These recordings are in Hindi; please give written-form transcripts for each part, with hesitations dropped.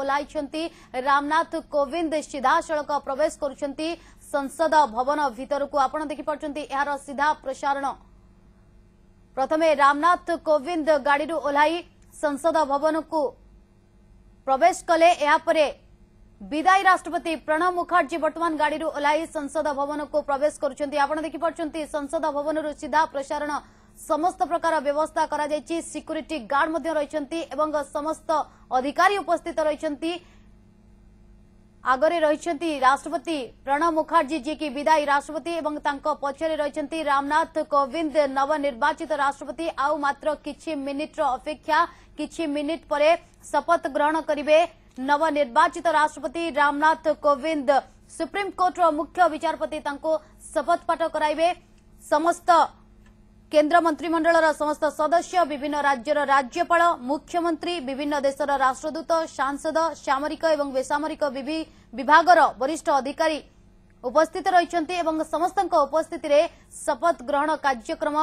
ओह्लाइछंती रामनाथ कोविंद सीधा सड़क प्रवेश करुछंती संसद भवन भीतर को आपण देखि परछंती यार सीधा प्रसारण प्रथमे रामनाथ कोविंद गाड़ी ओह्लाई संसद भवन को प्रवेश कले यापरे विदायी राष्ट्रपति प्रणब मुखर्जी वर्तमान गाड़ी ओह्लाई संसद भवन को प्रवेश करुछंती आपण देखि परछंती संसद भवन सीधा प्रसारण समस्त प्रकार व्यवस्था करा जायछि सिक्यूरिटी गार्ड मध्ये रहिछंती एवं समस्त अधिकारी उपस्थित रहिछंती आगरे रहिछंती राष्ट्रपति प्रणब मुखर्जी जी की विदायी राष्ट्रपति एवं तांको पछरे रहिछंती रामनाथ कोविंद नवनिर्वाचित राष्ट्रपति आउ मात्र किछि मिनिट अपेक्षा किछि मिनिट परे शपथ ग्रहण करिवे नवनिर्वाचित राष्ट्रपति रामनाथ कोविंद सुप्रीम कोर्ट मुख्य विचारपति तांको शपथ पाठ कराइबे समस्त केंद्र मंत्रिमंडल समस्त सदस्य विभिन्न राज्यर राज्यपाल मुख्यमंत्री विभिन्न देशर राष्ट्रदूत सांसद सामरिक एवं बेसामरिक विभागर वरिष्ठ अधिकारी उपस्थित रहिछंती एवं समस्तक उपस्थिति रे शपथ ग्रहण कार्यक्रम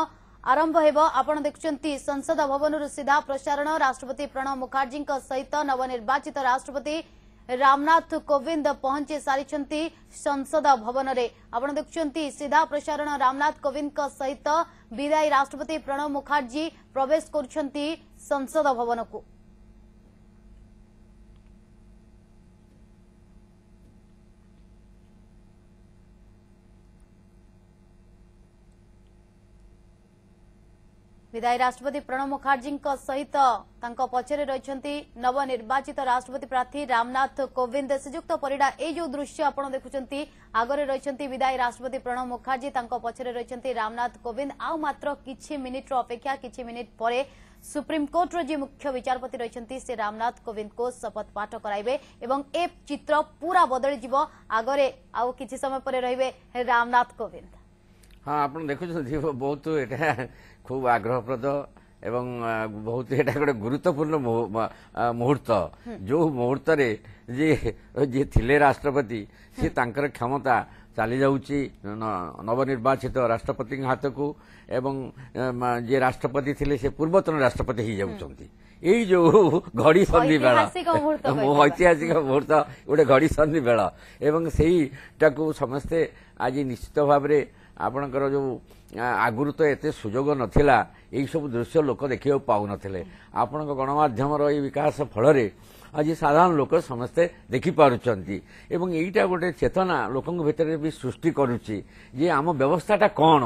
आरंभ हेब आपण देखुछंती संसद भवन सीधा प्रसारण राष्ट्रपति प्रणब मुखर्जी सहित नवनिर्वाचित राष्ट्रपति रामनाथ कोविंद पहुंची सारी संसद भवन रे आपण देखुछंती सीधा प्रसारण रामनाथ कोविंद सहित विदायी राष्ट्रपति प्रणब मुखर्जी प्रवेश करुछंती संसद भवन को विदायी राष्ट्रपति प्रणब मुखर्जी सहित पछरे रही नवनिर्वाचित राष्ट्रपति प्रार्थी रामनाथ कोविंद श्रीजुक्त परिडा ए जो दृश्य आप देखुं आगरे रही विदायी राष्ट्रपति प्रणब मुखर्जी पछरे रही रामनाथ कोविंद आउ मात्र किछि मिनिट अपेक्षा किछि मिनिट परे सुप्रीम कोर्ट जी मुख्य विचारपति रही से रामनाथ कोविंद को शपथ पाठ कराइबे एवं ए चित्र पूरा बदली जीव आगरे आउ किछि समय परे रहिबे रामनाथ कोविंद। हाँ आप देखुं बहुत एटा खूब आग्रहप्रद एवं बहुत एटा गोटे गुरुत्वपूर्ण मुहूर्त जो मुहूर्त रे जे थिले राष्ट्रपति से तांकर क्षमता चली जाउची नवनिर्वाचित राष्ट्रपति हाथ को एवं जे राष्ट्रपति थिले से पूर्वतन राष्ट्रपति ही जाउछंती यही जो घड़ी सन्धि बेला ऐतिहासिक मुहूर्त गोटे घड़ी सन्धि बेला एवं सेहीटाकू समस्ते आज निश्चित भाव में आपणकर जो आगुरी तो एते सुजोग नथिला यही सब दृश्य लोक देखियो पाउ नथिले आपण गणमाध्यम रो विकास फल आज साधारण लोक समस्ते देखि पारुचंती एवं एईटा गोटे चेतना लोकंक भितर भी सृष्टि करूची जे आम व्यवस्थाटा कौन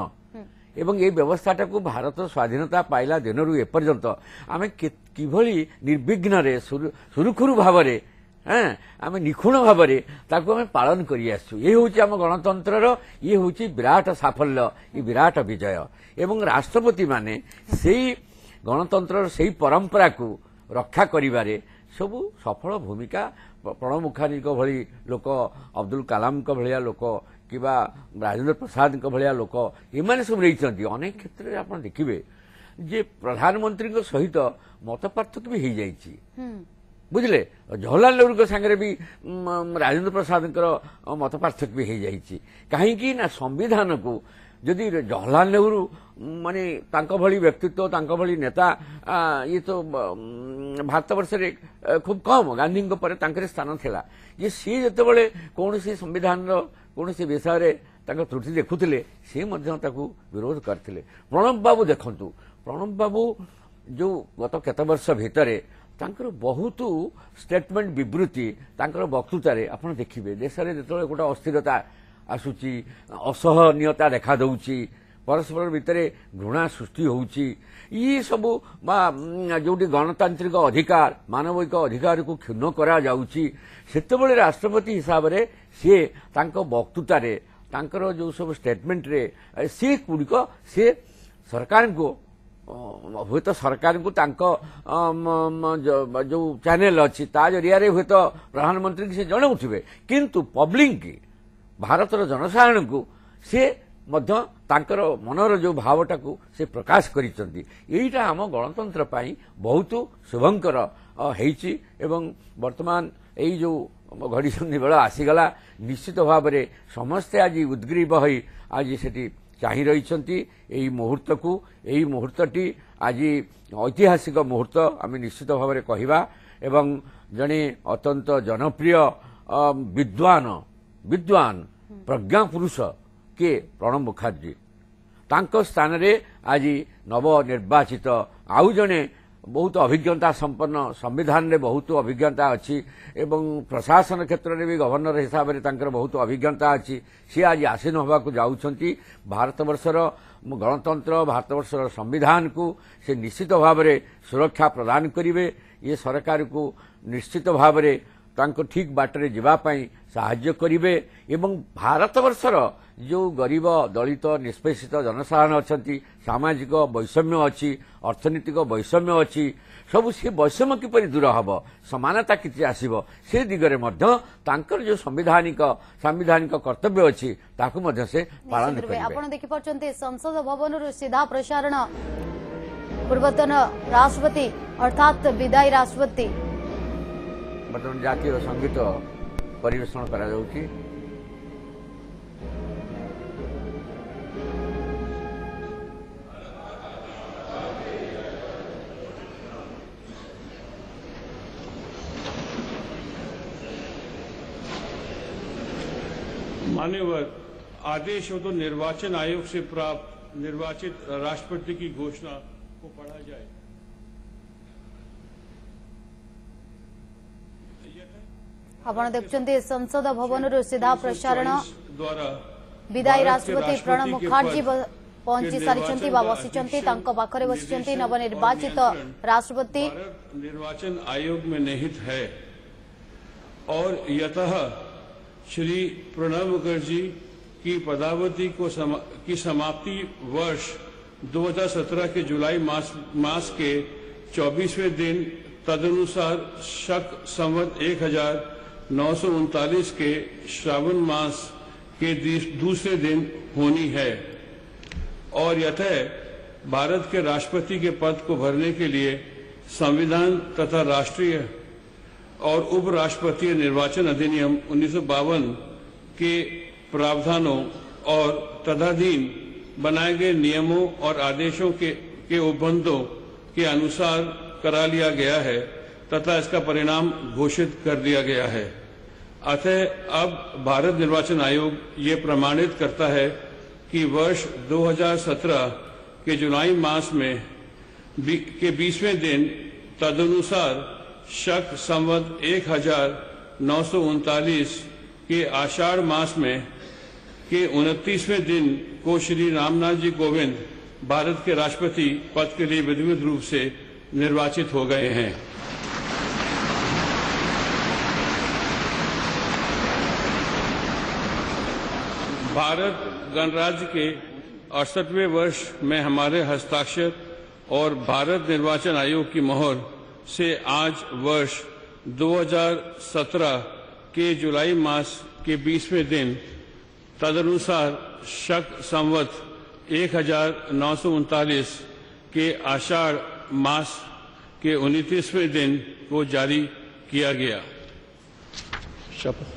एवं ये व्यवस्थाटा को भारत स्वाधीनता पाइला दिनरू एपर्यंत आमे किभली निर्विघ्न रे सुरुखुरु भाव रे आम निखुण भाव में पालन करी आसु ये हूँ आम गणतंत्र ये हूँ विराट साफल्य ये विराट विजय एवं राष्ट्रपति माने सेई गणतंत्र से परंपरा को रक्षा करिबारे सबु सफल भूमिका प्रणब मुखर्जी भली लोक अब्दुल कलाम भलिया लोक कि राजेंद्र प्रसाद भलिया लोक एमाने सब रही अनेक क्षेत्र में आप देखिए जे प्रधानमंत्री सहित मत पार्थक्य भी हो जाइए बुझले जवाहरलाल नेहरू सांगे भी राजेंद्र प्रसाद मत पार्थक्य भी हो जाइए कहीं ना संविधान को जदि जवाहरलाल नेहरू माने तांको भली व्यक्तित्व तांको भली नेता ये तो भारतवर्ष रे खूब कम गांधी पर स्थान थिला जे सी जतबेले कौन सी संविधान कौन सी विषय रे तांको त्रुटि देखुथिले से मध्य ताकू विरोध करथिले। प्रणब बाबू देखंतु प्रणब बाबू जो गत केत वर्ष भितरे तांकर बहुत स्टेटमेंट विवृत्ति तांकर वक्तृतारे आपण देखिबे देश रे जतबेले गोटे अस्थिरता आसुची असहनीयता देखा दउची परस्पर भितर घृणा सृष्टि होउची ये सबू जोटी गणतांत्रिक अधिकार मानविक अधिकार को क्षुण्ण करा जाउची सेतेबेले राष्ट्रपति हिसाब रे सी तांको वक्तृतारे तांकर जो सब स्टेटमेंट रे सी गुड़िक सी सरकार को हुए तो सरकार को तांको जो चैनल अच्छी ता जरिया रे हुए तो प्रधानमंत्री से जनाउथिबे किंतु पब्लिक की भारतर जनसाधारण को सी मध्य तांकर मनर जो भावटा को से प्रकाश करिसंती एईटा आम गणतंत्र पाई बहुत शुभंकर हेइची एवं वर्तमान एई जो घड़ी संधि बेला आसीगला निश्चित भाव में समस्ते आज उद्ग्रीव होई आज सेठी चाहि रहिसंती एई मुहूर्त को एई मुहूर्तटी आज ऐतिहासिक मुहूर्त आम निश्चित भाव में कहवा एवं जड़े अत्यंत जनप्रिय विद्वान प्रज्ञा पुरुष के प्रणब मुखर्जी तांको स्थान रे आज नवनिर्वाचित आउ जड़े बहुत अभिज्ञता संपन्न संविधान रे बहुत अभिज्ञता अच्छी एवं प्रशासन क्षेत्र में भी गवर्नर हिसाब से तांकर बहुत अभिज्ञता अच्छी सी आज आसीन होगा जाऊँगी भारतवर्षर गणतंत्र भारतवर्षर संविधान को से निश्चित भाव में सुरक्षा प्रदान करेंगे ये सरकार को निश्चित भाव में तांको ठीक बाटरे जीवापाई साहाय्य करेंगे एवं भारतवर्षर जो गरीब दलित निष्पेषित जनसाधारण अच्छा सामाजिक वैषम्य अच्छी अर्थनीतिक वैषम्य अच्छी सब सी वैषम्य किपरि दूर हम समानता किसी आसब से दिगरे तांकर जो सांविधानिक कर्तव्य अच्छी ताकू मध्य से पालन करेंगे। आपण देखि पारछन्ते संसद भवन सीधा प्रसारण पूर्वतन राष्ट्रपति अर्थात विदायी राष्ट्रपति बर्तमान जातीय संगीत परिवेषण करा जाउची। मान्यवर आदेश हो तो निर्वाचन आयोग से प्राप्त निर्वाचित राष्ट्रपति की घोषणा को पढ़ा जाए। आपण देखुछन्ते संसद भवन सीधा प्रसारण द्वारा विदायी राष्ट्रपति प्रणब मुखर्जी पहुंची सारी बसी पाखरे बसी नवनिर्वाचित राष्ट्रपति निर्वाचन आयोग में निहित है और यतः श्री प्रणब मुखर्जी की पदावधि की समाप्ति वर्ष 2017 के जुलाई मास के 24वें दिन तदनुसार शक संवत 1939 के श्रावण मास के दूसरे दिन होनी है और यतः भारत के राष्ट्रपति के पद को भरने के लिए संविधान तथा राष्ट्रीय और उपराष्ट्रपति निर्वाचन अधिनियम 1952 के प्रावधानों और तदधीन बनाए गए नियमों और आदेशों के उपबंधों के अनुसार करा लिया गया है तथा इसका परिणाम घोषित कर दिया गया है। अतः अब भारत निर्वाचन आयोग ये प्रमाणित करता है कि वर्ष 2017 के जुलाई मास में के 20वें दिन तदनुसार शक संवत 1939 के आषाढ़ मास में के 29वें दिन को श्री रामनाथ जी कोविंद भारत के राष्ट्रपति पद के लिए विधिवत रूप से निर्वाचित हो गए हैं। भारत गणराज्य के 68वें वर्ष में हमारे हस्ताक्षर और भारत निर्वाचन आयोग की मोहर से आज वर्ष 2017 के जुलाई मास के 20वें दिन तदनुसार शक संवत 1939 के आषाढ़ मास के 29वें दिन को जारी किया गया। शपथ।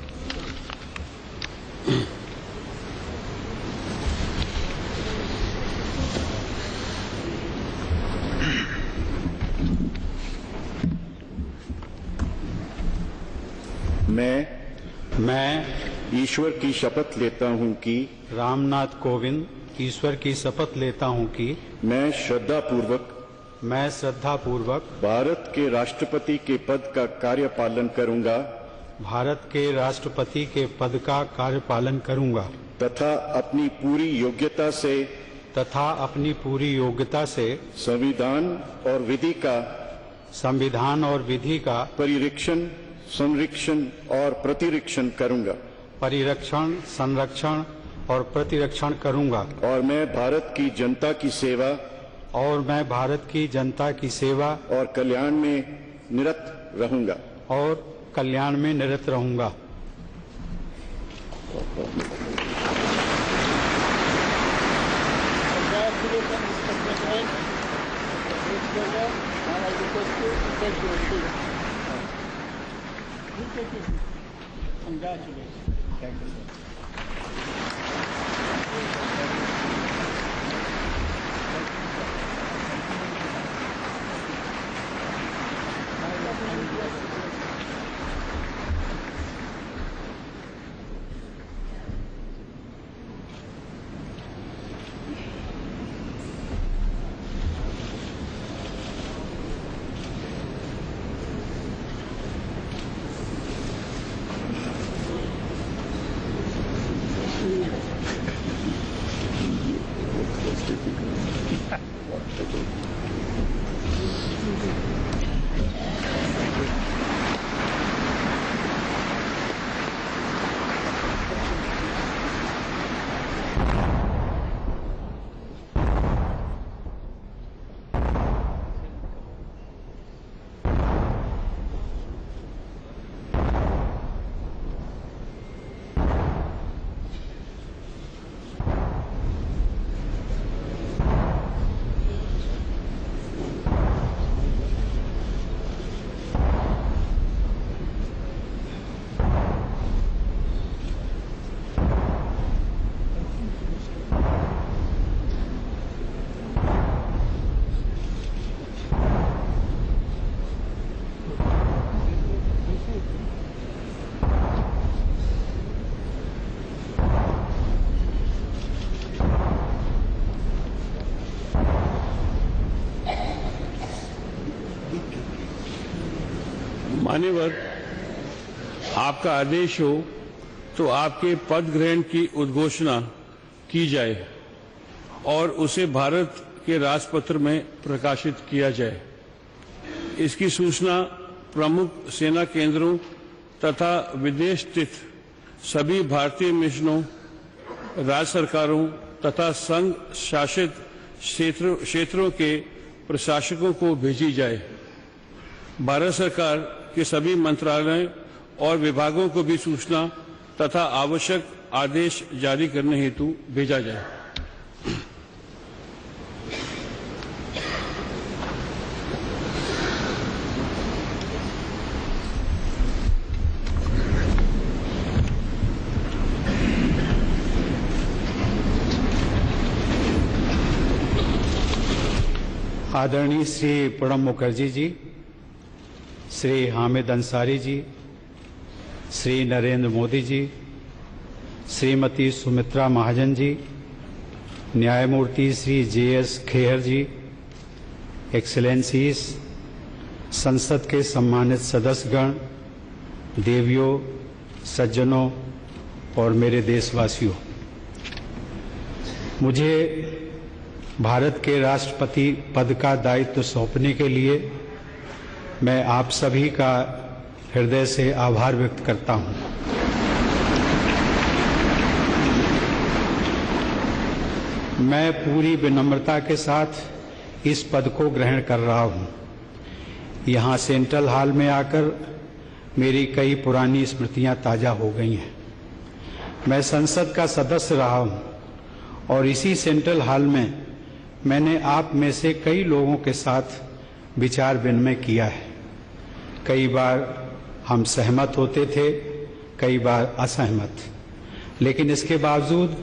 मैं ईश्वर की शपथ लेता हूं कि रामनाथ कोविंद ईश्वर की शपथ लेता हूं कि मैं श्रद्धा पूर्वक भारत के राष्ट्रपति के पद का कार्यपालन करूंगा भारत के राष्ट्रपति के पद का कार्यपालन करूंगा तथा अपनी पूरी योग्यता से संविधान और विधि का परिरक्षण संरक्षण और प्रतिरक्षण करूंगा और मैं भारत की जनता की सेवा और कल्याण में निरत रहूंगा Congratulations. Thank you, sir. मान्यवर, आपका आदेश हो तो आपके पद ग्रहण की उद्घोषणा की जाए और उसे भारत के राजपत्र में प्रकाशित किया जाए। इसकी सूचना प्रमुख सेना केंद्रों तथा विदेश स्थित सभी भारतीय मिशनों, राज्य सरकारों तथा संघ शासित क्षेत्रों के प्रशासकों को भेजी जाए। भारत सरकार के सभी मंत्रालयों और विभागों को भी सूचना तथा आवश्यक आदेश जारी करने हेतु भेजा जाए। आदरणीय श्री प्रणब मुखर्जी जी, श्री हामिद अंसारी जी, श्री नरेंद्र मोदी जी, श्रीमती सुमित्रा महाजन जी, न्यायमूर्ति श्री JS खेहर जी, एक्सेलेंसीज, संसद के सम्मानित सदस्यगण, देवियों, सज्जनों और मेरे देशवासियों, मुझे भारत के राष्ट्रपति पद का दायित्व सौंपने के लिए मैं आप सभी का हृदय से आभार व्यक्त करता हूं। मैं पूरी विनम्रता के साथ इस पद को ग्रहण कर रहा हूं। यहां सेंट्रल हॉल में आकर मेरी कई पुरानी स्मृतियां ताजा हो गई हैं। मैं संसद का सदस्य रहा हूं और इसी सेंट्रल हॉल में मैंने आप में से कई लोगों के साथ विचार विनिमय किया है। कई बार हम सहमत होते थे, कई बार असहमत, लेकिन इसके बावजूद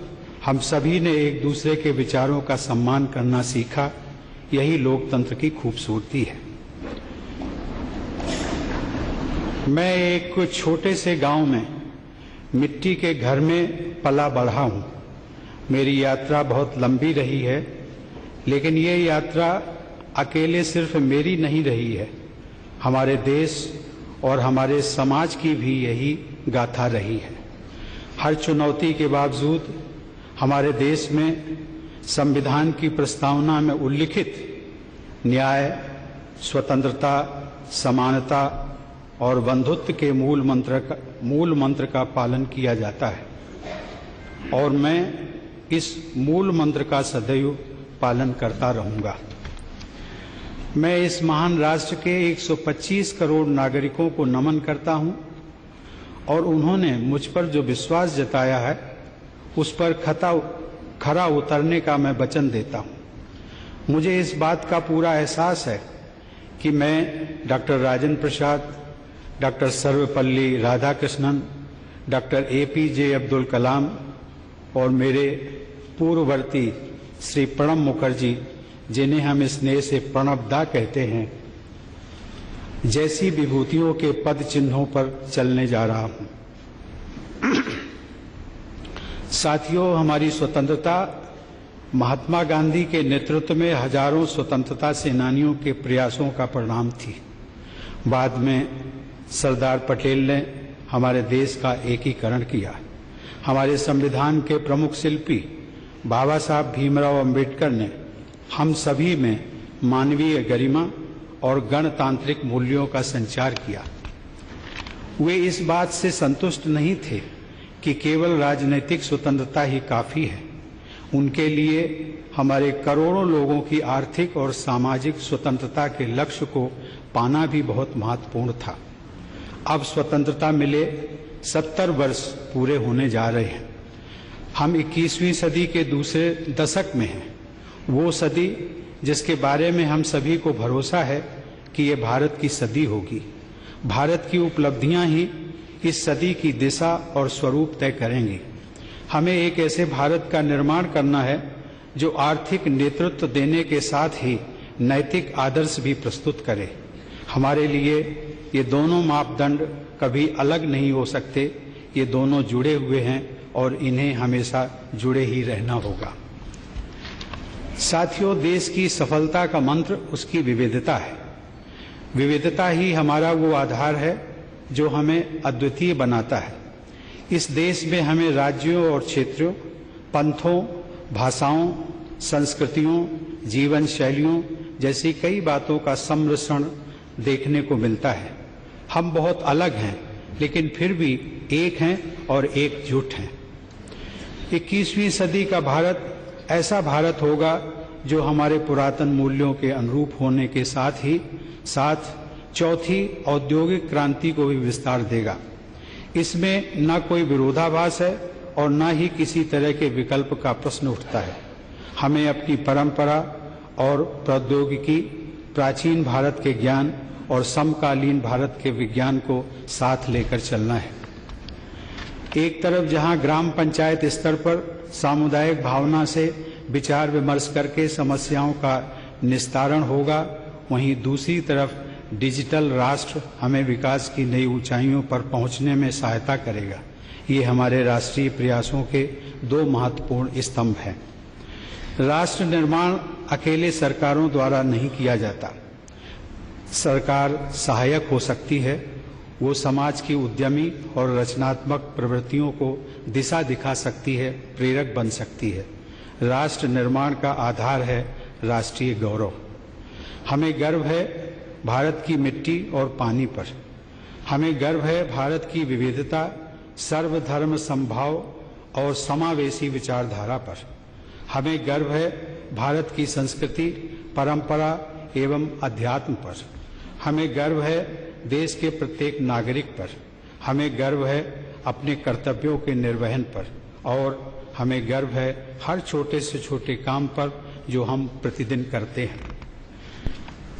हम सभी ने एक दूसरे के विचारों का सम्मान करना सीखा। यही लोकतंत्र की खूबसूरती है। मैं एक छोटे से गांव में मिट्टी के घर में पला बढ़ा हूं। मेरी यात्रा बहुत लंबी रही है, लेकिन ये यात्रा अकेले सिर्फ मेरी नहीं रही है। हमारे देश और हमारे समाज की भी यही गाथा रही है। हर चुनौती के बावजूद हमारे देश में संविधान की प्रस्तावना में उल्लिखित न्याय, स्वतंत्रता, समानता और बंधुत्व के मूल मंत्र का पालन किया जाता है और मैं इस मूल मंत्र का सदैव पालन करता रहूंगा। मैं इस महान राष्ट्र के 125 करोड़ नागरिकों को नमन करता हूं और उन्होंने मुझ पर जो विश्वास जताया है उस पर खरा उतरने का मैं वचन देता हूं। मुझे इस बात का पूरा एहसास है कि मैं doctor Rajendra Prasad, doctor Sarvepalli Radhakrishnan, doctor APJ Abdul Kalam और मेरे पूर्ववर्ती श्री प्रणब मुखर्जी, जिन्हें हम स्नेह से प्रणब दा कहते हैं, जैसी विभूतियों के पद चिन्हों पर चलने जा रहा हूं। साथियों, हमारी स्वतंत्रता महात्मा गांधी के नेतृत्व में हजारों स्वतंत्रता सेनानियों के प्रयासों का परिणाम थी। बाद में सरदार पटेल ने हमारे देश का एकीकरण किया। हमारे संविधान के प्रमुख शिल्पी बाबा साहब भीमराव अंबेडकर ने हम सभी में मानवीय गरिमा और गणतांत्रिक मूल्यों का संचार किया। वे इस बात से संतुष्ट नहीं थे कि केवल राजनीतिक स्वतंत्रता ही काफी है। उनके लिए हमारे करोड़ों लोगों की आर्थिक और सामाजिक स्वतंत्रता के लक्ष्य को पाना भी बहुत महत्वपूर्ण था। अब स्वतंत्रता मिले 70 वर्ष पूरे होने जा रहे हैं। हम 21वीं सदी के दूसरे दशक में हैं। वो सदी जिसके बारे में हम सभी को भरोसा है कि ये भारत की सदी होगी। भारत की उपलब्धियां ही इस सदी की दिशा और स्वरूप तय करेंगी। हमें एक ऐसे भारत का निर्माण करना है जो आर्थिक नेतृत्व देने के साथ ही नैतिक आदर्श भी प्रस्तुत करे। हमारे लिए ये दोनों मापदंड कभी अलग नहीं हो सकते। ये दोनों जुड़े हुए हैं और इन्हें हमेशा जुड़े ही रहना होगा। साथियों, देश की सफलता का मंत्र उसकी विविधता है। विविधता ही हमारा वो आधार है जो हमें अद्वितीय बनाता है। इस देश में हमें राज्यों और क्षेत्रों, पंथों, भाषाओं, संस्कृतियों, जीवन शैलियों जैसी कई बातों का सम्मिश्रण देखने को मिलता है। हम बहुत अलग हैं, लेकिन फिर भी एक हैं और एकजुट हैं। 21वीं सदी का भारत ऐसा भारत होगा जो हमारे पुरातन मूल्यों के अनुरूप होने के साथ चौथी औद्योगिक क्रांति को भी विस्तार देगा। इसमें न कोई विरोधाभास है और न ही किसी तरह के विकल्प का प्रश्न उठता है। हमें अपनी परंपरा और प्रौद्योगिकी, प्राचीन भारत के ज्ञान और समकालीन भारत के विज्ञान को साथ लेकर चलना है। एक तरफ जहां ग्राम पंचायत स्तर पर सामुदायिक भावना से विचार विमर्श करके समस्याओं का निस्तारण होगा, वहीं दूसरी तरफ डिजिटल राष्ट्र हमें विकास की नई ऊंचाइयों पर पहुंचने में सहायता करेगा। ये हमारे राष्ट्रीय प्रयासों के दो महत्वपूर्ण स्तंभ हैं। राष्ट्र निर्माण अकेले सरकारों द्वारा नहीं किया जाता। सरकार सहायक हो सकती है, वो समाज की उद्यमी और रचनात्मक प्रवृत्तियों को दिशा दिखा सकती है, प्रेरक बन सकती है। राष्ट्र निर्माण का आधार है राष्ट्रीय गौरव। हमें गर्व है भारत की मिट्टी और पानी पर। हमें गर्व है भारत की विविधता, सर्वधर्म समभाव और समावेशी विचारधारा पर। हमें गर्व है भारत की संस्कृति, परंपरा एवं अध्यात्म पर। हमें गर्व है देश के प्रत्येक नागरिक पर। हमें गर्व है अपने कर्तव्यों के निर्वहन पर और हमें गर्व है हर छोटे से छोटे काम पर जो हम प्रतिदिन करते हैं।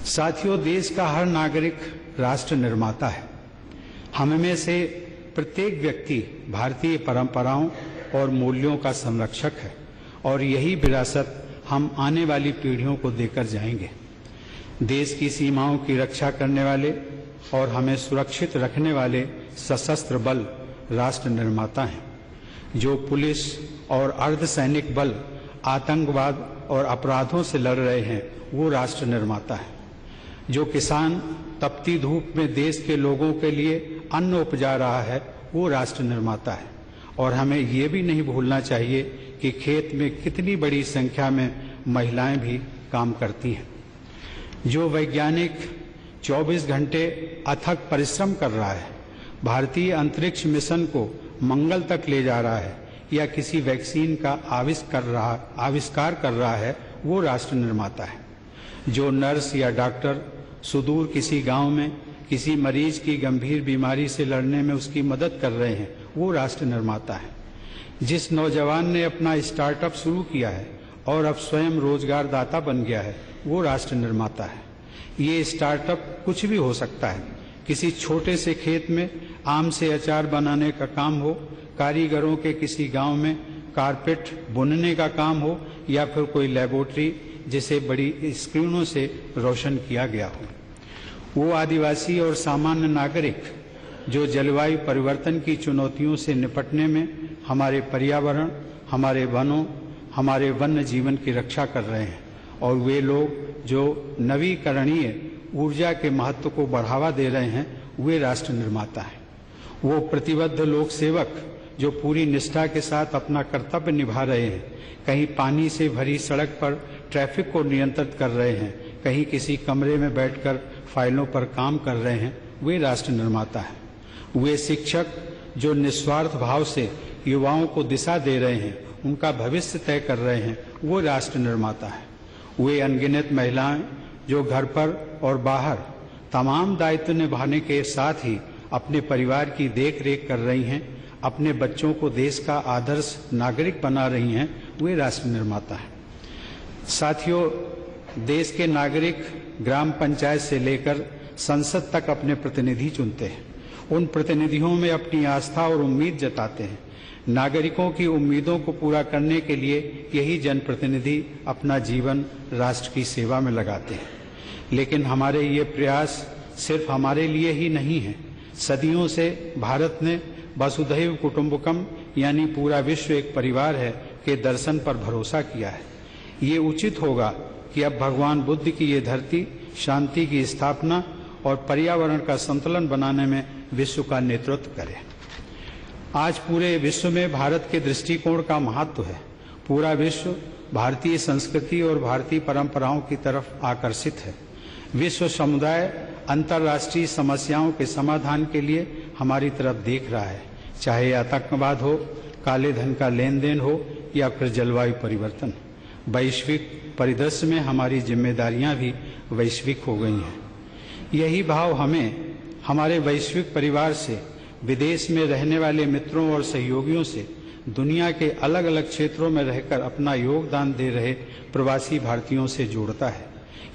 साथियों, देश का हर नागरिक राष्ट्र निर्माता है। हम में से प्रत्येक व्यक्ति भारतीय परंपराओं और मूल्यों का संरक्षक है और यही विरासत हम आने वाली पीढ़ियों को देकर जाएंगे। देश की सीमाओं की रक्षा करने वाले और हमें सुरक्षित रखने वाले सशस्त्र बल राष्ट्र निर्माता हैं। जो पुलिस और अर्धसैनिक बल आतंकवाद और अपराधों से लड़ रहे हैं, वो राष्ट्र निर्माता है। जो किसान तपती धूप में देश के लोगों के लिए अन्न उपजा रहा है, वो राष्ट्र निर्माता है। और हमें ये भी नहीं भूलना चाहिए कि खेत में कितनी बड़ी संख्या में महिलाएं भी काम करती हैं। जो वैज्ञानिक 24 घंटे अथक परिश्रम कर रहा है, भारतीय अंतरिक्ष मिशन को मंगल तक ले जा रहा है या किसी वैक्सीन का आविष्कार कर रहा है, वो राष्ट्र निर्माता है। जो नर्स या डॉक्टर सुदूर किसी गांव में किसी मरीज की गंभीर बीमारी से लड़ने में उसकी मदद कर रहे हैं, वो राष्ट्र निर्माता है। जिस नौजवान ने अपना स्टार्टअप शुरू किया है और अब स्वयं रोजगार दाता बन गया है, वो राष्ट्र निर्माता है। ये स्टार्टअप कुछ भी हो सकता है। किसी छोटे से खेत में आम से अचार बनाने का काम हो, कारीगरों के किसी गांव में कारपेट बुनने का काम हो या फिर कोई लेबोरेटरी जिसे बड़ी स्क्रीनों से रोशन किया गया हो। वो आदिवासी और सामान्य नागरिक जो जलवायु परिवर्तन की चुनौतियों से निपटने में हमारे पर्यावरण, हमारे वनों, हमारे वन्य जीवन की रक्षा कर रहे हैं। और वे लोग जो नवीकरणीय ऊर्जा के महत्व को बढ़ावा दे रहे हैं, वे राष्ट्र निर्माता हैं। वो प्रतिबद्ध लोक सेवक जो पूरी निष्ठा के साथ अपना कर्तव्य निभा रहे हैं, कहीं पानी से भरी सड़क पर ट्रैफिक को नियंत्रित कर रहे हैं, कहीं किसी कमरे में बैठकर फाइलों पर काम कर रहे हैं, वे राष्ट्र निर्माता हैं। वे शिक्षक जो निस्वार्थ भाव से युवाओं को दिशा दे रहे हैं, उनका भविष्य तय कर रहे हैं, वो राष्ट्र निर्माता है। वे अनगिनत महिलाएं जो घर पर और बाहर तमाम दायित्व निभाने के साथ ही अपने परिवार की देख रेख कर रही हैं, अपने बच्चों को देश का आदर्श नागरिक बना रही हैं, वे राष्ट्र निर्माता हैं। साथियों, देश के नागरिक ग्राम पंचायत से लेकर संसद तक अपने प्रतिनिधि चुनते हैं। उन प्रतिनिधियों में अपनी आस्था और उम्मीद जताते हैं। नागरिकों की उम्मीदों को पूरा करने के लिए यही जनप्रतिनिधि अपना जीवन राष्ट्र की सेवा में लगाते हैं। लेकिन हमारे ये प्रयास सिर्फ हमारे लिए ही नहीं है। सदियों से भारत ने वसुधैव कुटुंबकम यानी पूरा विश्व एक परिवार है के दर्शन पर भरोसा किया है। ये उचित होगा कि अब भगवान बुद्ध की ये धरती शांति की स्थापना और पर्यावरण का संतुलन बनाने में विश्व का नेतृत्व करे। आज पूरे विश्व में भारत के दृष्टिकोण का महत्व है। पूरा विश्व भारतीय संस्कृति और भारतीय परंपराओं की तरफ आकर्षित है। विश्व समुदाय अंतर्राष्ट्रीय समस्याओं के समाधान के लिए हमारी तरफ देख रहा है, चाहे आतंकवाद हो, काले धन का लेन देन हो या फिर जलवायु परिवर्तन। वैश्विक परिदृश्य में हमारी जिम्मेदारियां भी वैश्विक हो गई हैं। यही भाव हमें हमारे वैश्विक परिवार से, विदेश में रहने वाले मित्रों और सहयोगियों से, दुनिया के अलग अलग क्षेत्रों में रहकर अपना योगदान दे रहे प्रवासी भारतीयों से जोड़ता है।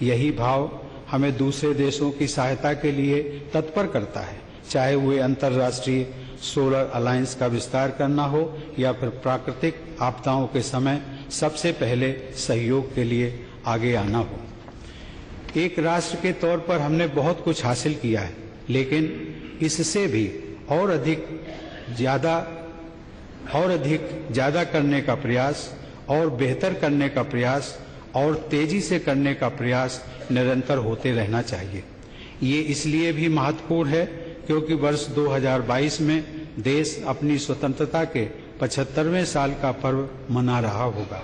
यही भाव हमें दूसरे देशों की सहायता के लिए तत्पर करता है, चाहे वे अंतर्राष्ट्रीय सोलर अलायंस का विस्तार करना हो या फिर प्राकृतिक आपदाओं के समय सबसे पहले सहयोग के लिए आगे आना हो। एक राष्ट्र के तौर पर हमने बहुत कुछ हासिल किया है, लेकिन इससे भी और अधिक ज्यादा करने का प्रयास और बेहतर करने का प्रयास और तेजी से करने का प्रयास निरंतर होते रहना चाहिए। ये इसलिए भी महत्वपूर्ण है क्योंकि वर्ष 2022 में देश अपनी स्वतंत्रता के 75वें साल का पर्व मना रहा होगा।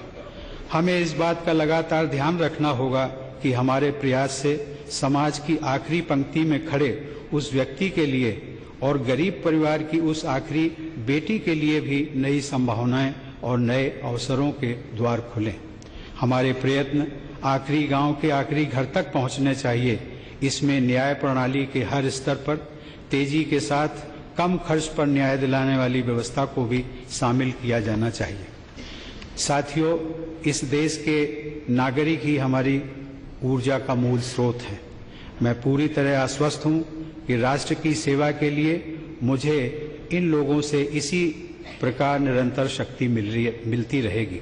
हमें इस बात का लगातार ध्यान रखना होगा कि हमारे प्रयास से समाज की आखिरी पंक्ति में खड़े उस व्यक्ति के लिए और गरीब परिवार की उस आखिरी बेटी के लिए भी नई संभावनाएं और नए अवसरों के द्वार खुलें। हमारे प्रयत्न आखिरी गांव के आखिरी घर तक पहुंचने चाहिए। इसमें न्याय प्रणाली के हर स्तर पर तेजी के साथ कम खर्च पर न्याय दिलाने वाली व्यवस्था को भी शामिल किया जाना चाहिए। साथियों, इस देश के नागरिक ही हमारी ऊर्जा का मूल स्रोत हैं। मैं पूरी तरह आश्वस्त हूं कि राष्ट्र की सेवा के लिए मुझे इन लोगों से इसी प्रकार निरंतर शक्ति मिलती रहेगी।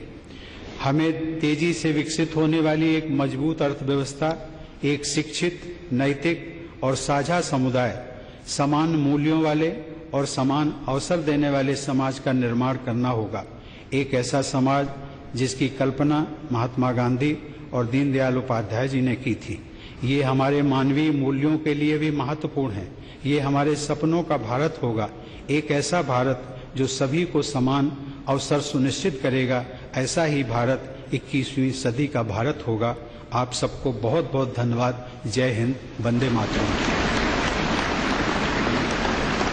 हमें तेजी से विकसित होने वाली एक मजबूत अर्थव्यवस्था, एक शिक्षित, नैतिक और साझा समुदाय, समान मूल्यों वाले और समान अवसर देने वाले समाज का निर्माण करना होगा। एक ऐसा समाज जिसकी कल्पना महात्मा गांधी और दीनदयाल उपाध्याय जी ने की थी। ये हमारे मानवीय मूल्यों के लिए भी महत्वपूर्ण है। ये हमारे सपनों का भारत होगा, एक ऐसा भारत जो सभी को समान अवसर सुनिश्चित करेगा। ऐसा ही भारत 21वीं सदी का भारत होगा। आप सबको बहुत बहुत धन्यवाद। जय हिंद, वंदे मातरम।